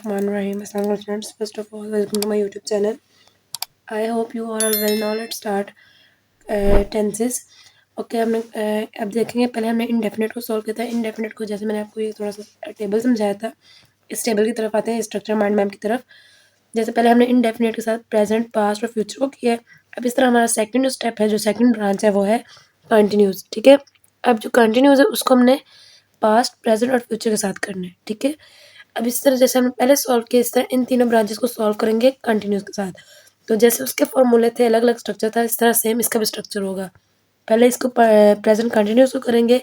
Bismillahirrahmanirrahim. Assalamu friends. First of all, welcome to my YouTube channel. I hope you all are well now. Let's start tenses. Okay हमने अब देखेंगे। पहले हमने indefinite को solve किया था। इंडेफिनेट को जैसे मैंने आपको ये थोड़ा सा टेबल समझाया था, इस टेबल की तरफ आते हैं, स्ट्रक्चर माइंड मैप की तरफ। जैसे पहले हमने इंडेफिनेट के साथ प्रेजेंट, पास्ट और फ्यूचर को किया है। अब इस तरह हमारा सेकंड स्टेप है, जो सेकंड ब्रांच है वो है कंटिन्यूस। ठीक है, अब जो कंटिन्यूस है उसको हमने पास्ट, प्रेजेंट और फ्यूचर के साथ करना है। ठीक है, अब इस तरह जैसे हमने पहले सॉल्व किया, इस तरह इन तीनों ब्रांचेस को सॉल्व करेंगे कंटिन्यूस के साथ। तो जैसे उसके फॉर्मूले थे, अलग अलग स्ट्रक्चर था, इस तरह सेम इसका भी स्ट्रक्चर होगा। पहले इसको प्रेजेंट कंटिन्यूस को करेंगे,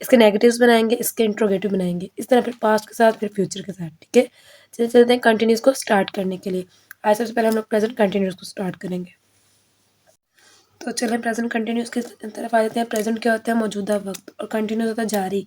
इसके नेगेटिव्स बनाएंगे, इसके इंट्रोगेटिव बनाएंगे, इस तरह फिर पास्ट के साथ, फिर फ्यूचर के साथ। ठीक है, चलिए चलते हैं कंटिन्यूस को स्टार्ट करने के लिए। आज सबसे पहले हम लोग प्रेजेंट कंटिन्यूस को स्टार्ट करेंगे। तो चलिए प्रेजेंट कंटिन्यूस की तरफ आ जाते हैं। प्रेजेंट क्या होता है? मौजूदा वक्त, और कंटिन्यूस होता है जारी।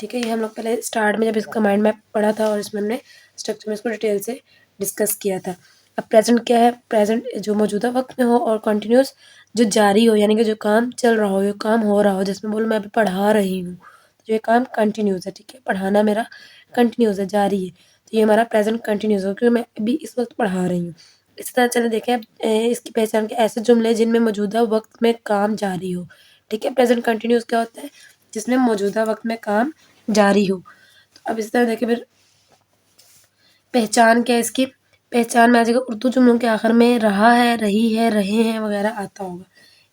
ठीक है, ये हम लोग पहले स्टार्ट में जब इसका माइंड मैप पढ़ा था और इसमें हमने स्ट्रक्चर में इसको डिटेल से डिस्कस किया था। अब प्रेजेंट क्या है? प्रेजेंट जो मौजूदा वक्त में हो, और कंटिन्यूस जो जारी हो, यानी कि जो काम चल रहा हो, जो काम हो रहा हो। जिसमें बोलो मैं अभी पढ़ा रही हूँ, तो ये काम कंटिन्यूस है। ठीक है, पढ़ाना मेरा कंटिन्यूस है, जारी है, तो ये हमारा प्रेजेंट कंटिन्यूस हो, क्योंकि मैं अभी इस वक्त पढ़ा रही हूँ। इसी तरह चले देखें अब इसकी पहचान के ऐसे जुमले जिनमें मौजूदा वक्त में काम जारी हो। ठीक है, प्रेजेंट कंटिन्यूस क्या होता है? जिसमें मौजूदा वक्त में काम जारी हो। तो अब इस तरह देखें फिर पहचान क्या है इसकी? पहचान में आ जाएगा उर्दू जुमलों के आखिर में रहा है, रही है, रहे हैं वगैरह आता होगा।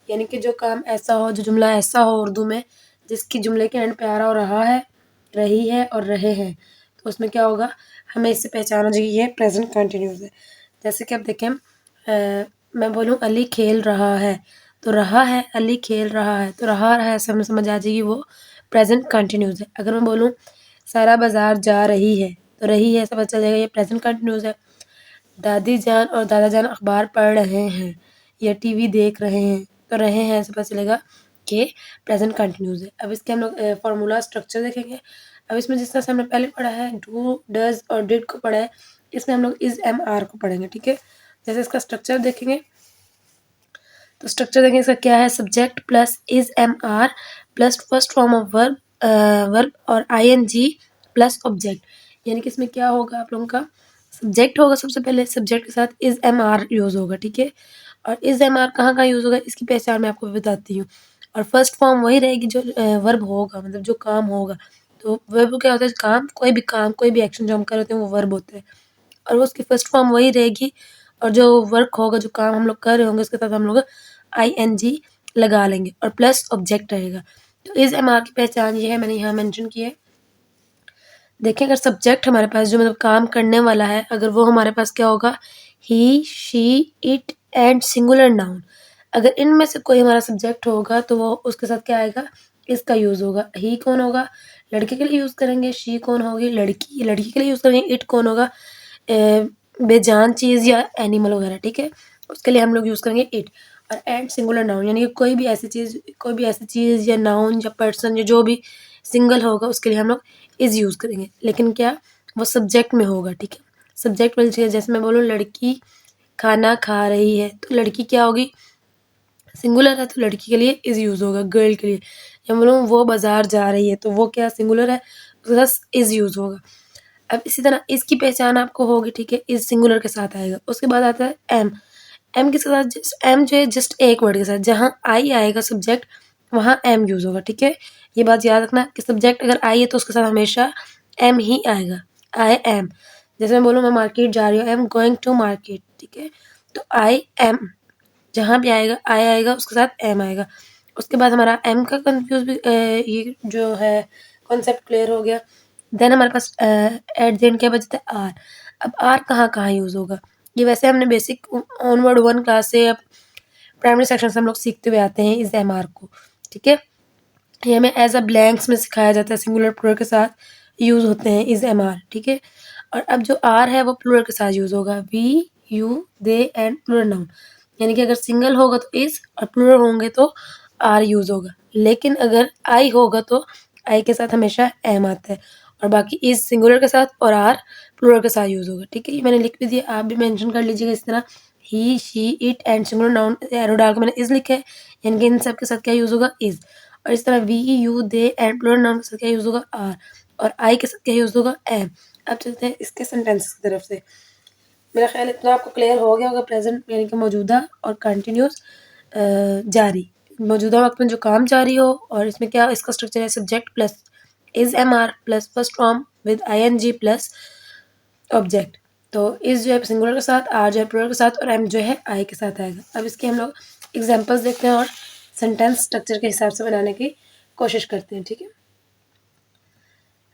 यानी कि जो काम ऐसा हो, जो जुमला ऐसा हो उर्दू में, जिसकी जुमले के एंड पे आ रहा हो रहा है, रही है और रहे हैं, तो उसमें क्या होगा? हमें इससे पहचान हो जाएगी ये प्रेजेंट कंटिन्यूस है। जैसे कि अब देखें, मैं बोलूँ अली खेल रहा है, तो रहा है, अली खेल रहा है, तो रहा है से हमें समझ आ जाएगी वो प्रेजेंट कंटिन्यूस है। अगर मैं बोलूँ सारा बाजार जा रही है, तो रही है से पता चल जाएगा ये प्रेजेंट कंटिन्यूस है। दादी जान और दादा जान अखबार पढ़ रहे हैं या टीवी देख रहे हैं, तो रहे हैं से पता चलेगा कि प्रेजेंट कंटिन्यूस है। अब इसके हम लोग फार्मूला स्ट्रक्चर देखेंगे। अब इसमें जिस तरह से हमने पहले पढ़ा है, डू, डज और डिड को पढ़ा है, इसमें हम लोग इज, एम, आर को पढ़ेंगे। ठीक है, जैसे इसका स्ट्रक्चर देखेंगे, तो स्ट्रक्चर देखेंगे इसका क्या है? Subject plus is, am, are plus first form of verb, verb और ING प्लस ऑब्जेक्ट। यानी कि इसमें क्या होगा आप लोगों का? सब्जेक्ट होगा सबसे पहले, सब्जेक्ट के साथ इज, एम, आर यूज़ होगा। ठीक है, और इज, एम, आर कहाँ कहाँ यूज़ होगा इसकी पहचान मैं आपको बताती हूँ। और फर्स्ट फॉर्म वही रहेगी जो वर्ब होगा, मतलब जो काम होगा। तो वर्ब क्या होता है? काम, कोई भी काम, कोई भी एक्शन जो हम कर रहे होते हैं वो वर्ब होता है, और वो उसकी फर्स्ट फॉर्म वही रहेगी। और जो वर्क होगा, जो काम हम लोग कर रहे होंगे, उसके साथ हम लोग ING लगा लेंगे और प्लस ऑब्जेक्ट रहेगा। तो इज, एम, आर की पहचान ये है, मैंने यहाँ मेंशन की है। देखें, अगर सब्जेक्ट हमारे पास जो मतलब काम करने वाला है, अगर वो हमारे पास क्या होगा? He, she, it and singular noun. अगर इनमें से कोई हमारा सब्जेक्ट होगा, तो वो उसके साथ क्या आएगा? इसका यूज़ होगा। ही कौन होगा? लड़के के लिए यूज़ करेंगे। शी कौन होगी? लड़की, लड़की के लिए यूज़ करेंगे। इट कौन होगा? बेजान चीज़ या एनिमल वगैरह। ठीक है, उसके लिए हम लोग यूज़ करेंगे इट। और एंड सिंगुलर नाउन, यानी कि कोई भी ऐसी चीज़ या नाउन या पर्सन या जो भी सिंगल होगा, उसके लिए हम लोग इज़ यूज़ करेंगे। लेकिन क्या? वो सब्जेक्ट में होगा। ठीक है, सब्जेक्ट वाली चीज़, जैसे मैं बोलूँ लड़की खाना खा रही है, तो लड़की क्या होगी? सिंगुलर है, तो लड़की के लिए इज़ यूज़ होगा, गर्ल के लिए। या बोलूँ वो बाज़ार जा रही है, तो वो क्या? सिंगुलर है, उसके साथ इज़ यूज़ होगा। अब इसी तरह इसकी पहचान आपको होगी। ठीक है, इस सिंगुलर के साथ आएगा। उसके बाद आता है एम। एम किसके साथ? जस्ट एम जो है जस्ट एक वर्ड के साथ, जहाँ आई आएगा सब्जेक्ट, वहाँ एम यूज़ होगा। ठीक है, ये बात याद रखना कि सब्जेक्ट अगर आई है तो उसके साथ हमेशा एम ही आएगा। आई एम, जैसे मैं बोलूँ मैं मार्केट जा रही हूँ, I am going to market. ठीक है, तो आई एम जहाँ भी आएगा, आई आएगा, उसके साथ एम आएगा। उसके बाद हमारा एम का कंफ्यूज भी ये जो है कॉन्सेप्ट क्लियर हो गया। देन हमारे पास एट द एंड क्या बचता है? आर। अब आर कहाँ कहाँ यूज़ होगा? ये वैसे हमने बेसिक ऑनवर्ड 1 क्लास से, अब प्राइमरी सेक्शन से हम लोग सीखते हुए आते हैं इस MR को। ठीक है, ये हमें एज अ ब्लैंक्स में सिखाया जाता है, सिंगुलर प्लूरल के साथ यूज़ होते हैं इस MR। ठीक है, और अब जो आर है वो प्लूरल के साथ यूज़ होगा। We, you, they and plural noun. यानी कि अगर सिंगल होगा तो इस, और प्लूरल होंगे तो आर यूज़ होगा। लेकिन अगर आई होगा तो आई के साथ हमेशा एम आता है, और बाकी इज सिंगुलर के साथ और आर प्लूरल के साथ यूज़ होगा। ठीक है, ये मैंने लिख भी दिया, आप भी मेंशन कर लीजिएगा इस तरह। He, she, it and singular noun arrow डाल के मैंने इज लिखा है, यानी कि इन सब के साथ क्या यूज़ होगा? इज। और इस तरह we, you, they and plural noun के साथ क्या यूज़ होगा? आर। और आई के साथ क्या यूज़ होगा? एम। अब चलते हैं इसके सेंटेंसेस की तरफ से। मेरा ख्याल इतना आपको क्लियर हो गया होगा। प्रेजेंट यानी कि मौजूदा और कंटिन्यूस जारी, मौजूदा वक्त में जो काम जारी हो, और इसमें क्या इसका स्ट्रक्चर है subject plus is am are plus first form with I N G plus object. तो इस जो है सिंगुलर के साथ, आर जो है प्लूरल के साथ, और एम जो है आई के साथ आएगा। अब इसके हम लोग एग्जांपल्स देखते हैं और सेंटेंस स्ट्रक्चर के हिसाब से बनाने की कोशिश करते हैं, ठीक है।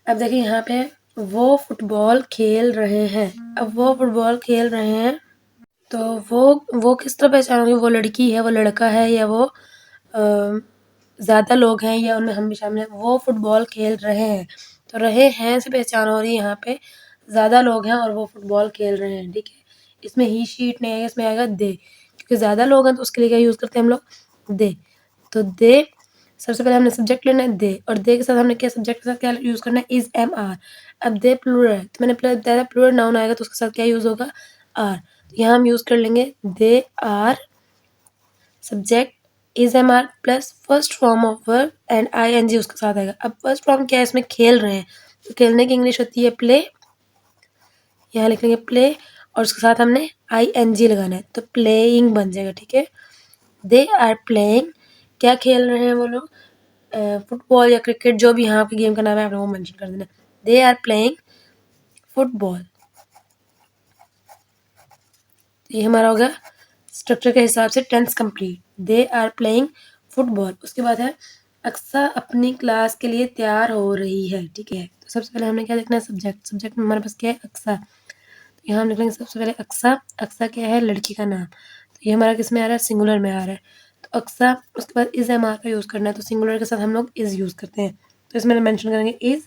अब देखिए यहाँ पे वो फुटबॉल खेल रहे हैं। अब वो फुटबॉल खेल रहे हैं, तो वो किस तरह पहचानोगे, वो लड़की है, वो लड़का है, या वो ज़्यादा लोग हैं, या उनमें हम भी शामिल हैं। वो फुटबॉल खेल रहे हैं, तो रहे हैं से पहचान हो रही है यहाँ पे, ज़्यादा लोग हैं और वो फुटबॉल खेल रहे हैं, ठीक है। इसमें ही शीट नहीं आएगा, इसमें आएगा दे, क्योंकि ज़्यादा लोग हैं तो उसके लिए क्या यूज़ करते हैं हम लोग, दे। तो दे, सबसे पहले हमने सब्जेक्ट लेना है दे, और दे के साथ हमने क्या सब्जेक्ट के साथ क्या यूज़ करना है, इज एम आर। अब दे प्लूरल है, तो मैंने बताया प्लूरल नाउन आएगा तो उसके साथ क्या यूज़ होगा, आर। तो यहाँ हम यूज़ कर लेंगे they are, subject is am are plus first form of verb and I N G उसके साथ आएगा। अब फर्स्ट फॉर्म क्या है, इसमें खेल रहे हैं, तो खेलने की इंग्लिश होती है प्ले। यहाँ लिख लेंगे प्ले, और उसके साथ हमने आई एन जी लगाना है, तो प्लेइंग बन जाएगा, ठीक है। दे आर प्लेइंग, क्या खेल रहे हैं वो लोग, फुटबॉल या क्रिकेट, जो भी यहाँ आपके गेम का नाम है आपने वो मेंशन कर देना। They are playing football. ये हमारा हो गया स्ट्रक्चर के हिसाब से tense complete. They are playing football. उसके बाद है अक्सा अपनी क्लास के लिए तैयार हो रही है, ठीक है। तो सबसे पहले हमने क्या लिखना है, सब्जेक्ट। सब्जेक्ट में हमारे पास क्या है, अक्सा। तो यहाँ हम लिख लेंगे सबसे पहले अक्सा। अक्सा क्या है, लड़की का नाम। तो ये हमारा किस में आ रहा है, सिंगुलर में आ रहा है। तो अक्सा, उसके बाद इज एम आर का यूज़ करना है, तो सिंगुलर के साथ हम लोग इज यूज़ करते हैं, तो इसमें मेंशन करेंगे इज।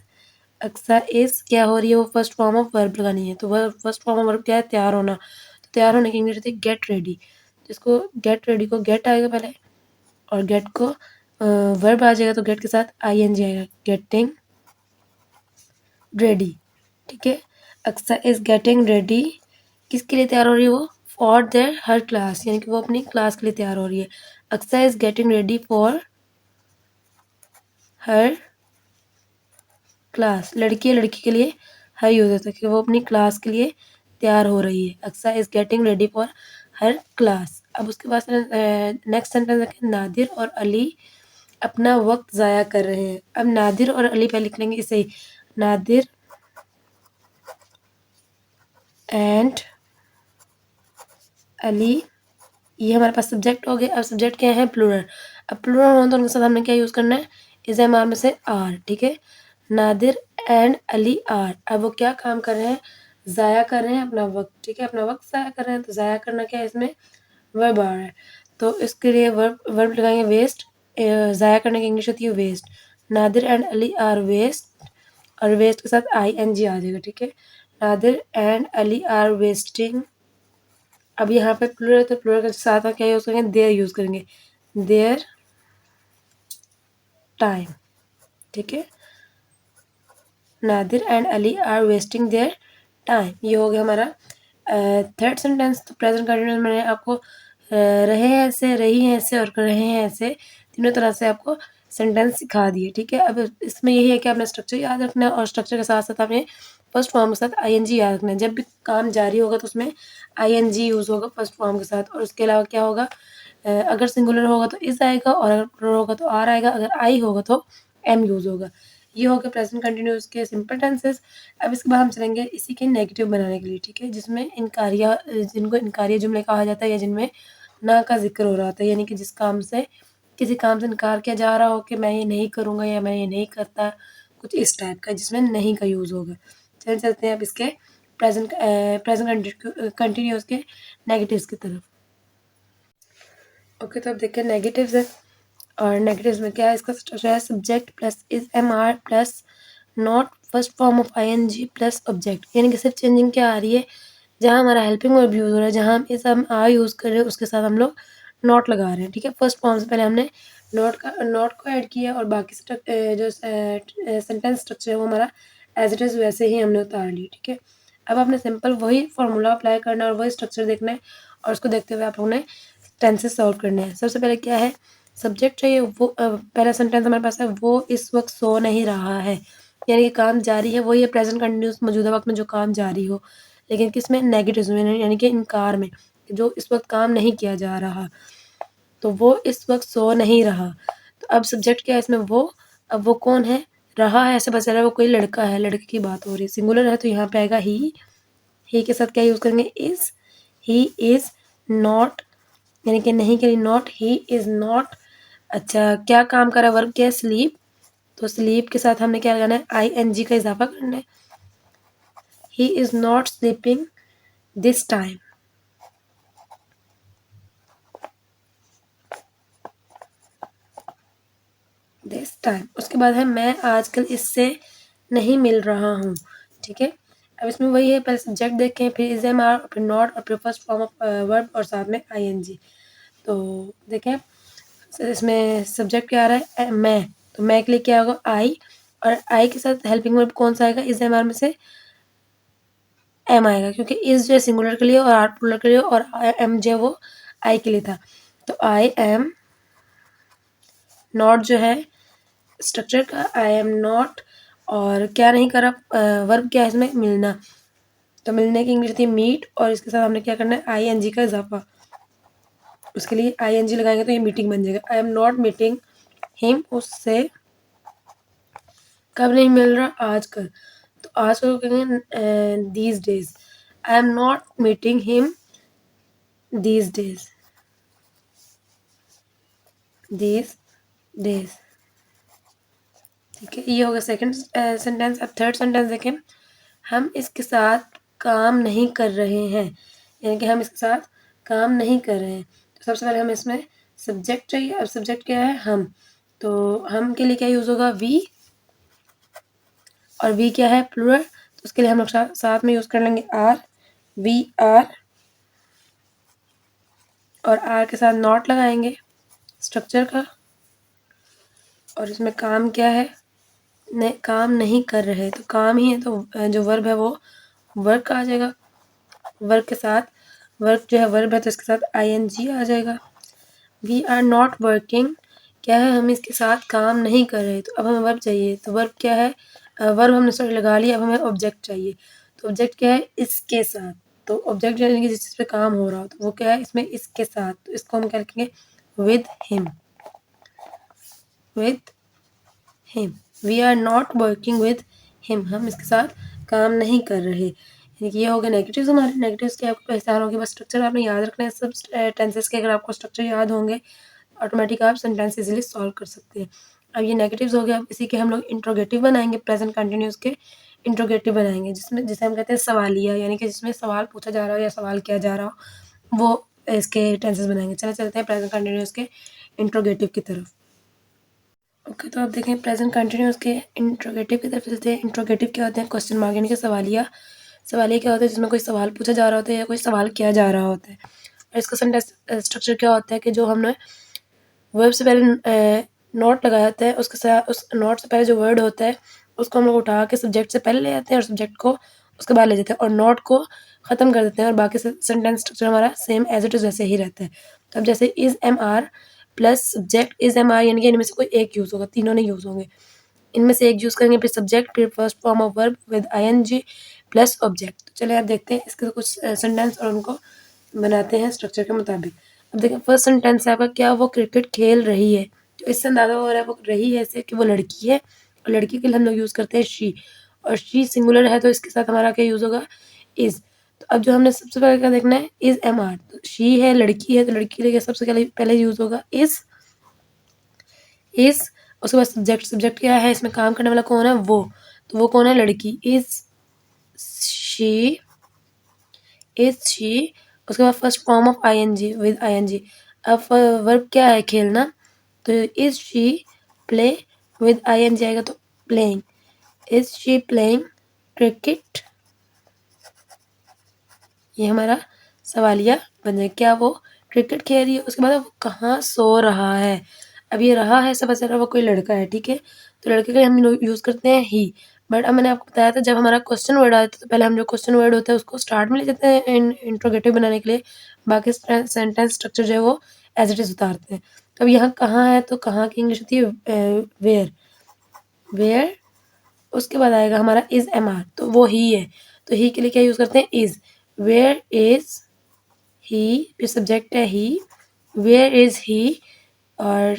अक्सा इज क्या हो रही है, वो फर्स्ट फॉर्म ऑफ वर्ब लगानी है, तो verb first form of verb क्या है, तैयार होना। तो तैयार होने की इंग्लिश होती है गेट रेडी। जिसको गेट रेडी को गेट आएगा पहले, और गेट को वर्ब आ जाएगा, तो गेट के साथ आई एन जी आएगा, गेटिंग रेडी, ठीक है। अक्सा इज गेटिंग रेडी, किसके लिए तैयार हो रही है वो, फॉर देयर हर क्लास, यानी कि वो अपनी क्लास के लिए तैयार हो रही है। Aqsa is getting ready for her class, लड़की है, लड़की के लिए हर यूज होता है कि वो अपनी क्लास के लिए तैयार हो रही है। Aqsa is getting ready for her class. अब उसके बाद नेक्स्ट सेंटेंस है नादिर और अली अपना वक्त ज़ाया कर रहे हैं। अब नादिर और अली पे लिख लेंगे इसे, नादिर एंड अली, ये हमारे पास सब्जेक्ट हो गए। अब सब्जेक्ट क्या है, प्लूरल। अब प्लूरल हो तो उनके साथ हमने क्या यूज़ करना है, इज एम आर में से आर, ठीक है। नादिर एंड अली आर, अब वो क्या काम कर रहे हैं, ज़ाया कर रहे हैं अपना वक्त, ठीक है। अपना वक्त ज़ाया कर रहे हैं, तो ज़ाया करना क्या है, इसमें वर्ब आ रहा है, तो इसके लिए वर्ब वर्ब लगाएंगे वेस्ट। ज़ाया करने की इंग्लिश होती है waste. Nadir and Ali are waste, और वेस्ट के साथ आई एन जी आ जाएगा, ठीक है। Nadir and Ali are wasting. अब यहाँ पे प्लूरल है, तो प्लूरल के साथ क्या यूज़ करेंगे, देयर यूज़ करेंगे, देयर टाइम, ठीक है। Nadir and Ali are wasting their time, ये हो गया हमारा थर्ड सेंटेंस। तो प्रेजेंट कंटिन्यूस मैंने आपको रहे हैं ऐसे, रही हैं ऐसे, और रहे हैं ऐसे, तीनों तरह से आपको सेंटेंस सिखा दिए, ठीक है। अब इसमें यही है कि आपने स्ट्रक्चर याद रखना है, और स्ट्रक्चर के साथ साथ आपने फर्स्ट फॉर्म के साथ आई एन जी याद रखना है। जब भी काम जारी होगा तो उसमें आई एन जी यूज़ होगा फर्स्ट फॉर्म के साथ, और उसके अलावा क्या होगा, अगर सिंगुलर होगा तो इज आएगा, और अगर प्लूरल होगा तो आर आएगा, अगर आई होगा तो एम यूज़ होगा। ये हो गया प्रेजेंट कंटिन्यूस के सिंपल टेंसेस। अब इसके बाद हम चलेंगे इसी के नेगेटिव बनाने के लिए, ठीक है, जिसमें इनकारिया, जिनको इनकारिया जुमले कहा जाता है, या जिनमें ना का जिक्र हो रहा होता है, यानी कि जिस काम से, किसी काम से इनकार किया जा रहा हो कि मैं ये नहीं करूँगा या मैं ये नहीं करता, कुछ इस टाइप का, जिसमें नहीं का यूज़ होगा। चलिए चलते हैं अब इसके प्रेजेंट कंटिन्यूस के नेगेटिव्स की तरफ। ओके, तो अब देखिए नेगेटिव्स है, और नेगेटिव्स में क्या है, इसका स्ट्रक्चर है subject plus is am are plus not first form of I N G plus object, यानी कि सिर्फ चेंजिंग क्या आ रही है, जहाँ हमारा हेल्पिंग वर्ब यूज़ हो रहा है, जहाँ हम इस हम आर यूज़ कर रहे हैं उसके साथ हम लोग नॉट लगा रहे हैं, ठीक है। फर्स्ट फॉर्म से पहले हमने नॉट को ऐड किया, और बाकी जो सेंटेंस स्ट्रक्चर है वो हमारा एज इट इज़ वैसे ही हमने उतार ली, ठीक है। अब आपने सिंपल वही फॉर्मूला अप्लाई करना है, और वही स्ट्रक्चर देखना है, और उसको देखते हुए आप लोगों ने टेंसेस सॉल्व करने हैं। सबसे पहले क्या है, सब्जेक्ट चाहिए, वो पहला सेंटेंस हमारे पास है, वो इस वक्त सो नहीं रहा है। यानी कि काम जारी है, वही है प्रेजेंट कंटिन्यूस, मौजूदा वक्त में जो काम जारी हो, लेकिन किसमें, नेगेटिव में, यानी कि इनकार में, जो इस वक्त काम नहीं किया जा रहा, तो वो इस वक्त सो नहीं रहा। तो अब सब्जेक्ट क्या है इसमें, वो। अब वो कौन है, रहा है, ऐसे बता रहा है वो कोई लड़का है, लड़के की बात हो रही है, सिंगुलर है तो यहाँ पे आएगा ही के साथ क्या यूज़ करेंगे, इज़। ही इज़ नॉट, यानी कि नहीं के लिए नॉट, ही इज़ नॉट। अच्छा, क्या काम कर रहा है, वर्ब क्या है, स्लीप, तो स्लीप के साथ हमने क्या लगाना है, ING का इजाफा करना है। He is not sleeping this time, this time. उसके बाद है मैं आजकल इससे नहीं मिल रहा हूँ, ठीक है। अब इसमें वही है, पहले सब्जेक्ट देखें, फिर इज एम आर, फिर नॉट, और फिर फर्स्ट फॉर्म ऑफ वर्ब, और साथ में ING। तो देखें इसमें सब्जेक्ट क्या आ रहा है, मैं, तो मैं के लिए क्या होगा, आई, और आई के साथ हेल्पिंग वर्ब कौन सा आएगा, इज एम आर में से एम आएगा, क्योंकि इज जो है सिंगुलर के लिए और आर प्लुरल के लिए, और एम जो है वो आई के लिए था। तो आई एम नॉट जो है स्ट्रक्चर का, आई एम नॉट, और क्या नहीं करा, वर्ब क्या है इसमें, मिलना, तो मिलने की इंग्लिश थी मीट, और इसके साथ हमने क्या करना है, ING का इजाफा। उसके लिए ING लगाएंगे तो ये मीटिंग बन जाएगा। I am not meeting him, उससे कब नहीं मिल रहा, आजकल, तो आज को कहेंगे these days. I am not meeting him these days, these days, ठीक है। ये होगा सेकंड सेंटेंस। अब थर्ड सेंटेंस देखें, हम इसके साथ काम नहीं कर रहे हैं, यानी कि हम इसके साथ काम नहीं कर रहे हैं। तो सबसे पहले हमें इसमें सब्जेक्ट चाहिए। अब सब्जेक्ट क्या है, हम, तो हम के लिए क्या यूज़ होगा, वी, और वी क्या है, प्लूरल, तो उसके लिए हम लोग साथ में यूज़ कर लेंगे आर, वी आर, और आर के साथ नॉट लगाएंगे स्ट्रक्चर का, और इसमें काम क्या है, काम नहीं कर रहे, तो काम ही है, तो जो वर्ब है वो वर्क आ जाएगा। वर्क के साथ, वर्क जो है वर्ब है तो इसके साथ ING आ जाएगा। वी आर नॉट वर्किंग, क्या है, हम इसके साथ काम नहीं कर रहे, तो अब हमें वर्ब चाहिए, तो वर्ब क्या है, वर्ब हमने सॉरी लगा लिया, अब हमें ऑब्जेक्ट चाहिए। तो ऑब्जेक्ट क्या है, इसके साथ, तो ऑब्जेक्ट यानी कि जिस चीज़ पे काम हो रहा हो, तो वो क्या है इसमें, इसके साथ, तो इसको हम क्या लिखेंगे, with him, with him. We are not working with him, हम इसके साथ काम नहीं कर रहे, यानी कि ये हो गए नेगेटिव्स हमारे। नेगेटिव्स की आपको पहचान होगी, बस स्ट्रक्चर आपने याद रखना है सब टेंसेस के। अगर आपको स्ट्रक्चर याद होंगे ऑटोमेटिक आप सेंटेंस इजीली सॉल्व कर सकते हैं। अब ये नेगेटिव्स हो गए, अब इसी के हम लोग इंट्रोगेटिव बनाएंगे, प्रेजेंट कंटिन्यूस के इंट्रोगेटिव बनाएंगे, जिसमें जिसे हम कहते हैं सवालिया, यानी कि जिसमें सवाल पूछा जा रहा हो या सवाल किया जा रहा हो, वो इसके टेंसेस बनाएंगे। चले चलते हैं प्रेजेंट कंटिन्यूस के इंट्रोगेटिव की तरफ। ओके, तो आप देखें प्रेजेंट कंटिन्यूस के इंट्रोगेटिव की तरफ चलते हैं। इंट्रोगेटिव क्या होते हैं, क्वेश्चन मार्क, यानी कि सवालिया। सवालिया क्या होता है, जिसमें कोई सवाल पूछा जा रहा होता है या कोई सवाल किया जा रहा होता है। और इसका सेंटेंस स्ट्रक्चर क्या होता है कि जो हमने वर्ब से पहले नॉट लगाया जाता है, उसके साथ उस नॉट से पहले जो वर्ड होता है उसको हम लोग उठा के सब्जेक्ट से पहले ले जाते हैं, और सब्जेक्ट को उसके बाद ले जाते हैं, और नॉट को ख़त्म कर देते हैं, और बाकी सेंटेंस स्ट्रक्चर हमारा सेम एज इट इज़ वैसे ही रहता है। तो अब जैसे is am are plus subject is am are, यानी कि इनमें से कोई एक यूज़ होगा, तीनों नहीं यूज़ होंगे, इनमें से एक यूज़ करेंगे, फिर सब्जेक्ट, फिर first form of verb with ING plus object. तो चलिए आप देखते हैं इसके कुछ सेंटेंस और उनको बनाते हैं स्ट्रक्चर के मुताबिक। अब देखिए फर्स्ट सेंटेंस है आपका, क्या वो क्रिकेट खेल रही है, तो इससे अंदाज़ा हो रहा है वो रही है ऐसे कि वो लड़की है, और लड़की के लिए हम लोग यूज़ करते हैं शी, और शी सिंगुलर है तो इसके साथ हमारा क्या यूज़ होगा, इज़। तो अब जो हमने सबसे पहले क्या देखना है, इज़ एम आर, तो शी है, लड़की है, तो लड़की के लिए सबसे पहले यूज़ होगा इज़। उसके बाद सब्जेक्ट, सब्जेक्ट क्या है, इसमें काम करने वाला कौन है, वो, तो वो कौन है, लड़की, शी इज शी। उसके बाद first form of ING with ING। अब वर्ब क्या है, खेलना, तो is she play with ING आएगा, तो playing, is she playing cricket, ये हमारा सवालिया बन जाएगा, क्या वो क्रिकेट खेल रही है। उसके बाद वो कहाँ सो रहा है, अब ये रहा है सब चल रहा, वो कोई लड़का है, ठीक है, तो लड़के के लिए हम यूज़ करते हैं ही। बट अब मैंने आपको बताया था जब हमारा क्वेश्चन वर्ड आता है तो पहले हम जो क्वेश्चन वर्ड होता है उसको स्टार्ट में ले जाते हैं इंट्रोगेटिव बनाने के लिए, बाकी सेंटेंस स्ट्रक्चर जो है वो एज इट इज़ उतारते हैं। तो अब यहाँ कहाँ है, तो कहाँ की इंग्लिश होती है वेयर, वेयर उसके बाद आएगा हमारा इज़ एम आर, तो वो ही है, तो ही के लिए क्या यूज़ करते हैं इज़। वेयर इज़ ही, फिर सब्जेक्ट है ही, वेयर इज़ ही, और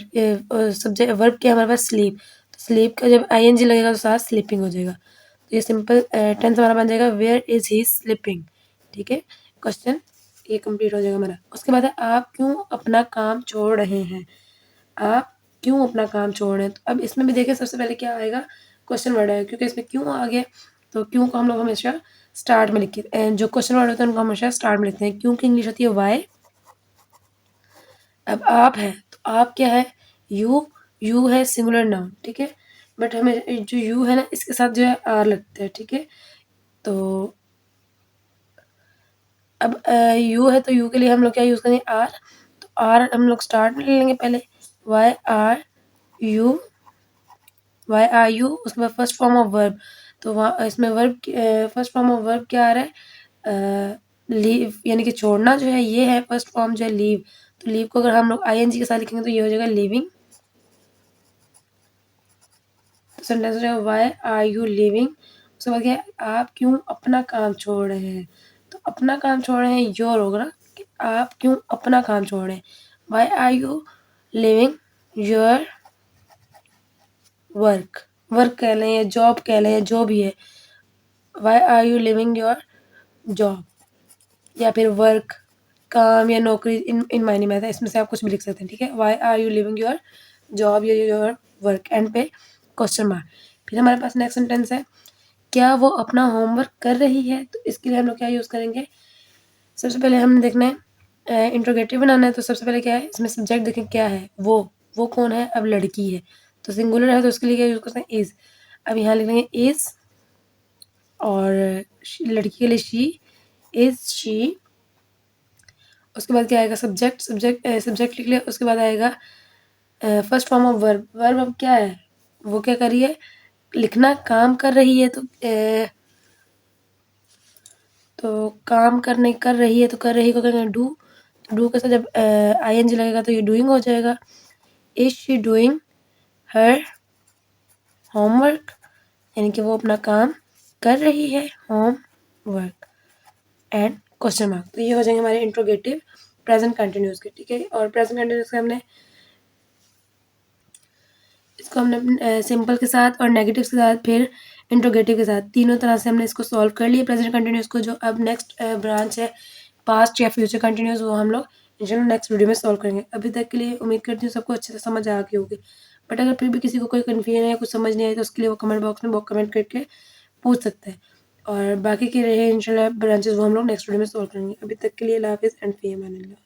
सब्जेक्ट वर्ब क्या है हमारे पास स्लीप, तो स्लीप का जब आई एन जी लगेगा तो साथ स्लीपिंग हो जाएगा। तो ये सिंपल टेंस हमारा बन जाएगा वेयर इज़ ही स्लीपिंग। ठीक है, क्वेश्चन ये कंप्लीट हो जाएगा हमारा। उसके बाद है आप क्यों अपना काम छोड़ रहे हैं, आप क्यों अपना काम छोड़ रहे हैं। तो अब इसमें भी देखिए सबसे पहले क्या आएगा, क्वेश्चन वर्ड है, क्योंकि इसमें क्यों आ गया, तो क्यों को हम लोग हमेशा स्टार्ट में लिखते, जो क्वेश्चन वर्ड होते हैं उनको हमेशा स्टार्ट में लिखते हैं। क्यों की इंग्लिश होती है वाई। अब आप है तो आप क्या है, यू है सिंगुलर नाउन, ठीक है, बट हमें जो यू है ना इसके साथ जो है आर लगता है, ठीक है। तो अब यू है तो यू के लिए हम लोग क्या यूज़ करेंगे आर, तो आर हम लोग स्टार्ट में ले लेंगे पहले, why are you, why are you, उसके बाद फर्स्ट फॉर्म ऑफ वर्ब, तो वहाँ इसमें verb first form of verb क्या आ रहा है, लीव, यानी कि छोड़ना जो है ये है फर्स्ट फॉर्म जो है लीव, तो लीव को अगर हम लोग आई एन जी के साथ लिखेंगे तो ये हो जाएगा लिविंग। तो सेंटेंस हो जाएगा वाई आर यू लिविंग। उसके बाद क्या है, आप क्यों अपना काम छोड़ रहे हैं, तो अपना काम छोड़ रहे हैं योर होगा ना, कि आप क्यों अपना काम छोड़ रहे हैं। Why are you leaving your work, work कह लें या जॉब कह लें या जो भी है, why are you leaving your job, या फिर वर्क, काम या नौकरी, इन मायने में आता है, इसमें से आप कुछ भी लिख सकते हैं, ठीक है। Why are you leaving your job या योर वर्क, एंड पे क्वेश्चन मार्क। फिर हमारे पास नेक्स्ट सेंटेंस है, क्या वो अपना होमवर्क कर रही है, तो इसके लिए हम लोग क्या यूज़ करेंगे, सबसे पहले हमने देखना है इंट्रोगेटिव बनाना है, तो सबसे पहले क्या है इसमें सब्जेक्ट देखें क्या है, वो कौन है, अब लड़की है, तो सिंगुलर है तो उसके लिए क्या यूज़ करते हैं इज़। अब यहाँ लिख लेंगे इज़, और लड़की के लिए शी, इज़ शी। उसके बाद क्या आएगा सब्जेक्ट लिख लिया। उसके बाद आएगा first form of verb, verb अब क्या है, वो क्या कर रही है, लिखना, काम कर रही है, तो काम करने कर रही है, तो कर रही को कहेंगे डू, डू के साथ जब आई एन जी लगेगा तो ये डूइंग हो जाएगा। Is she doing her homework, यानी कि वो अपना काम कर रही है, home work, and question mark. तो ये हो जाएंगे हमारे इंट्रोगेटिव प्रेजेंट कंटिन्यूस के, ठीक है। और प्रेजेंट कंटिन्यूस के हमने इसको हमने सिंपल के साथ और नेगेटिव के साथ फिर इंट्रोगेटिव के साथ तीनों तरह से हमने इसको सॉल्व कर लिया प्रेजेंट कंटिन्यूस को। जो अब नेक्स्ट ब्रांच है पास्ट या फ्यूचर कंटिन्यूस, वो हम लोग इंशाल्लाह नेक्स्ट वीडियो में सॉल्व करेंगे। अभी तक के लिए उम्मीद करती हूँ सबको अच्छे से समझ आ गई होगी, बट अगर फिर भी किसी को कोई कन्फ्यूजन है, कुछ समझ नहीं आई, तो उसके लिए वो कमेंट बॉक्स में वो कमेंट करके पूछ सकते हैं। और बाकी के रहे इंशाल्लाह ब्रांचेस वो हम लोग नेक्स्ट वीडियो में सॉल्व करेंगे। अभी तक के लिए अल्लाह हाफिज़ एंड फ़ी अमान अल्लाह।